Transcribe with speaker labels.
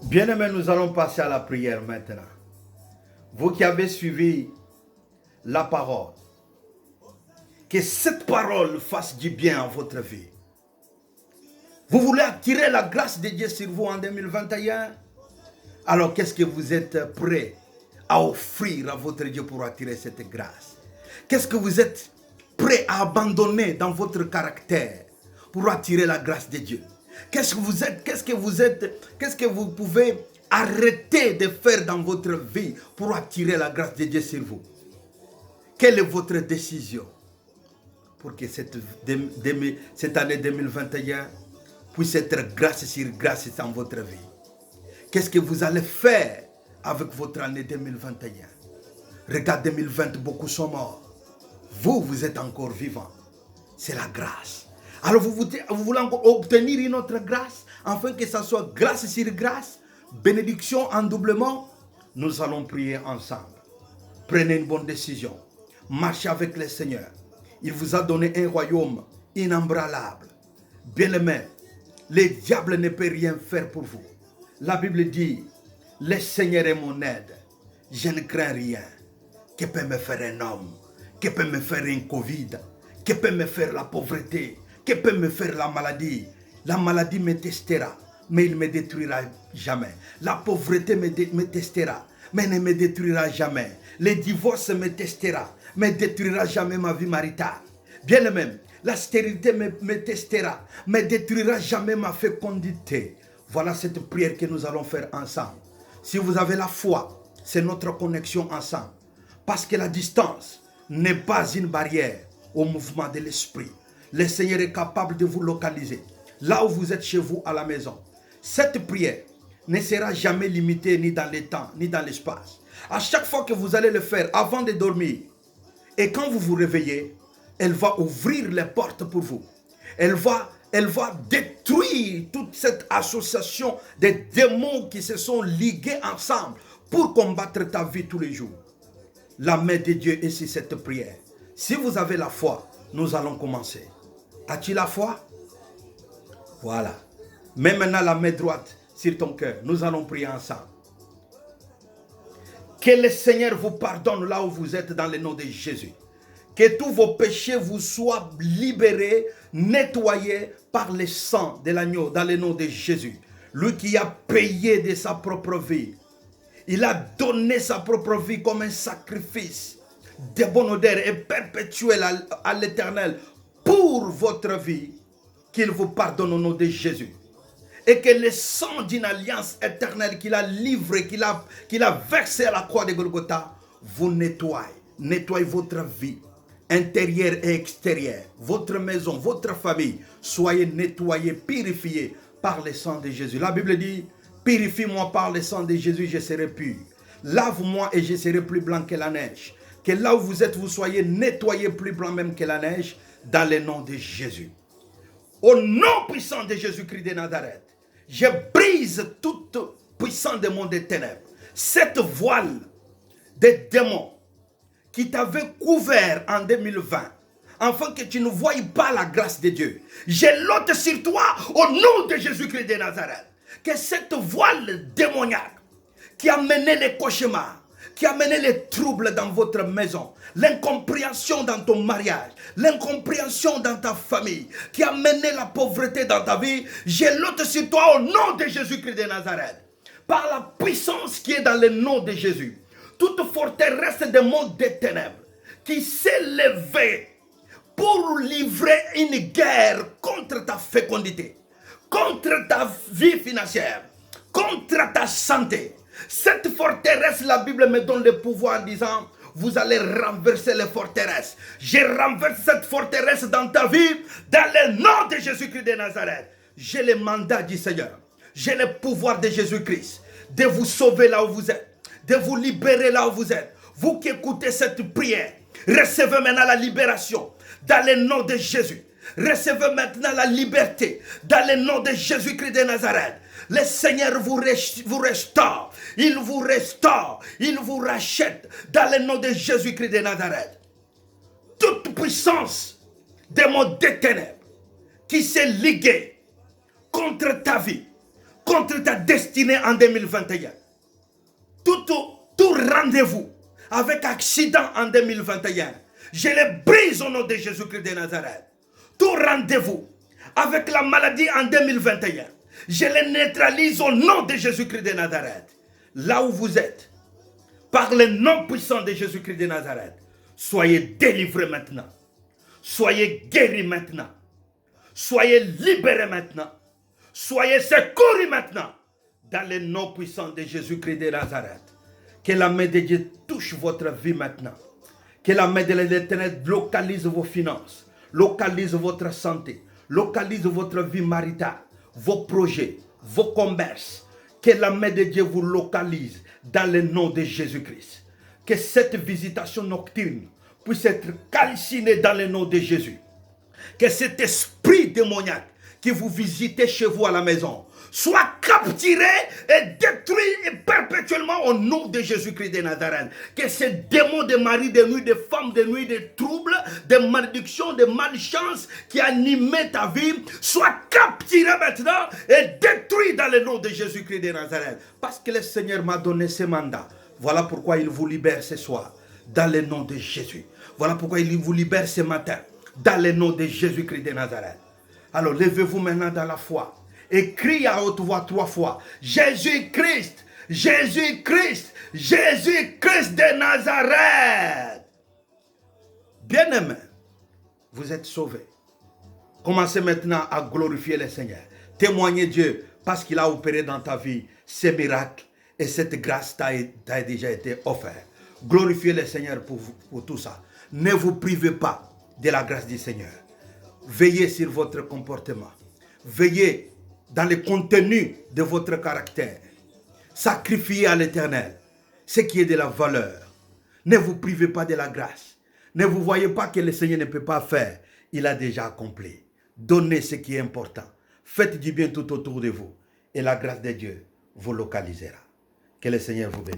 Speaker 1: Bien-aimés, nous allons passer à la prière maintenant. Vous qui avez suivi la parole, que cette parole fasse du bien à votre vie. Vous voulez attirer la grâce de Dieu sur vous en 2021? Alors qu'est-ce que vous êtes prêt à offrir à votre Dieu pour attirer cette grâce? Qu'est-ce que vous êtes prêt à abandonner dans votre caractère pour attirer la grâce de Dieu? Qu'est-ce que vous pouvez arrêter de faire dans votre vie pour attirer la grâce de Dieu sur vous? Quelle est votre décision pour que cette année 2021 puisse être grâce sur grâce dans votre vie? Qu'est-ce que vous allez faire avec votre année 2021? Regarde 2020, beaucoup sont morts. Vous êtes encore vivant. C'est la grâce. Alors vous voulez encore obtenir une autre grâce, afin que ça soit grâce sur grâce, bénédiction en doublement. Nous allons prier ensemble. Prenez une bonne décision. Marchez avec le Seigneur. Il vous a donné un royaume inébranlable. Bien-aimé, le diable ne peut rien faire pour vous. La Bible dit, le Seigneur est mon aide. Je ne crains rien. Que peut me faire un homme? Que peut me faire un Covid? Que peut me faire la pauvreté? Que peut me faire la maladie? La maladie me testera, mais il ne me détruira jamais. La pauvreté me testera, mais ne me détruira jamais. Le divorce me testera, mais ne détruira jamais ma vie maritale. Bien même, la stérilité me testera, mais ne détruira jamais ma fécondité. Voilà cette prière que nous allons faire ensemble. Si vous avez la foi, c'est notre connexion ensemble. Parce que la distance n'est pas une barrière au mouvement de l'esprit. Le Seigneur est capable de vous localiser là où vous êtes chez vous à la maison. Cette prière ne sera jamais limitée ni dans le temps, ni dans l'espace. À chaque fois que vous allez le faire avant de dormir, et quand vous vous réveillez, elle va ouvrir les portes pour vous. Elle va détruire toute cette association de démons qui se sont ligués ensemble pour combattre ta vie tous les jours. La main de Dieu est sur cette prière. Si vous avez la foi, nous allons commencer. As-tu la foi? Voilà. Mets maintenant la main droite sur ton cœur. Nous allons prier ensemble. Que le Seigneur vous pardonne là où vous êtes dans le nom de Jésus. Que tous vos péchés vous soient libérés, nettoyés par le sang de l'agneau dans le nom de Jésus. Lui qui a payé de sa propre vie. Il a donné sa propre vie comme un sacrifice de bonne odeur et perpétuel à l'Éternel pour votre vie. Qu'il vous pardonne au nom de Jésus. Et que le sang d'une alliance éternelle qu'il a livré, qu'il a versé à la croix de Golgotha, vous nettoie. Nettoie votre vie, intérieure et extérieure. Votre maison, votre famille. Soyez nettoyés, purifiés par le sang de Jésus. La Bible dit, purifie-moi par le sang de Jésus, je serai pur. Lave-moi et je serai plus blanc que la neige. Que là où vous êtes, vous soyez nettoyés plus blanc même que la neige, dans le nom de Jésus. Au nom puissant de Jésus-Christ de Nazareth, je brise toute puissance des mondes des ténèbres. Cette voile des démons qui t'avait couvert en 2020, afin que tu ne voies pas la grâce de Dieu. Je l'ôte sur toi au nom de Jésus-Christ de Nazareth. Que cette voile démoniaque qui a mené les cauchemars, qui a mené les troubles dans votre maison, l'incompréhension dans ton mariage, l'incompréhension dans ta famille, qui a mené la pauvreté dans ta vie, je l'ôte sur toi au nom de Jésus-Christ de Nazareth. Par la puissance qui est dans le nom de Jésus, toute forteresse des mondes des ténèbres qui s'est levée pour livrer une guerre contre ta fécondité, contre ta vie financière, contre ta santé. Cette forteresse, la Bible me donne le pouvoir en disant, vous allez renverser les forteresses. Je renverse cette forteresse dans ta vie, dans le nom de Jésus-Christ de Nazareth. J'ai le mandat du Seigneur. J'ai le pouvoir de Jésus-Christ de vous sauver là où vous êtes, de vous libérer là où vous êtes. Vous qui écoutez cette prière, recevez maintenant la libération dans le nom de Jésus. Recevez maintenant la liberté dans le nom de Jésus-Christ de Nazareth. Le Seigneur vous restaure, il vous restaure, il vous rachète dans le nom de Jésus-Christ de Nazareth. Toute puissance des mondes des ténèbres qui s'est liguée contre ta vie, contre ta destinée en 2021. Tout rendez-vous avec accident en 2021, je les brise au nom de Jésus-Christ de Nazareth. Tout rendez-vous avec la maladie en 2021, je les neutralise au nom de Jésus-Christ de Nazareth. Là où vous êtes, par le nom puissant de Jésus-Christ de Nazareth, soyez délivrés maintenant. Soyez guéris maintenant. Soyez libérés maintenant. Soyez secourus maintenant. Dans le nom puissant de Jésus-Christ de Nazareth. Que la main de Dieu touche votre vie maintenant. Que la main de l'Éternel localise vos finances. Localise votre santé. Localise votre vie maritale. Vos projets. Vos commerces. Que la main de Dieu vous localise dans le nom de Jésus-Christ. Que cette visitation nocturne puisse être calcinée dans le nom de Jésus. Que cet esprit démoniaque qui vous visitez chez vous à la maison soit capturé et détruit perpétuellement au nom de Jésus-Christ de Nazareth. Que ces démons de mari, de nuit, de femme, de nuit, de troubles, de malédictions, de malchance qui animaient ta vie soient capturés maintenant et détruits dans le nom de Jésus-Christ de Nazareth. Parce que le Seigneur m'a donné ce mandat. Voilà pourquoi il vous libère ce soir dans le nom de Jésus. Voilà pourquoi il vous libère ce matin dans le nom de Jésus-Christ de Nazareth. Alors levez-vous maintenant dans la foi et criez à haute voix 3 fois. Jésus-Christ, Jésus-Christ, Jésus-Christ de Nazareth. Bien-aimés, vous êtes sauvés. Commencez maintenant à glorifier le Seigneur. Témoignez Dieu parce qu'il a opéré dans ta vie ces miracles et cette grâce t'a déjà été offerte. Glorifiez le Seigneur pour tout ça. Ne vous privez pas de la grâce du Seigneur. Veillez sur votre comportement. Veillez dans le contenu de votre caractère. Sacrifiez à l'Éternel ce qui est de la valeur. Ne vous privez pas de la grâce. Ne vous voyez pas que le Seigneur ne peut pas faire. Il a déjà accompli. Donnez ce qui est important. Faites du bien tout autour de vous. Et la grâce de Dieu vous localisera. Que le Seigneur vous bénisse.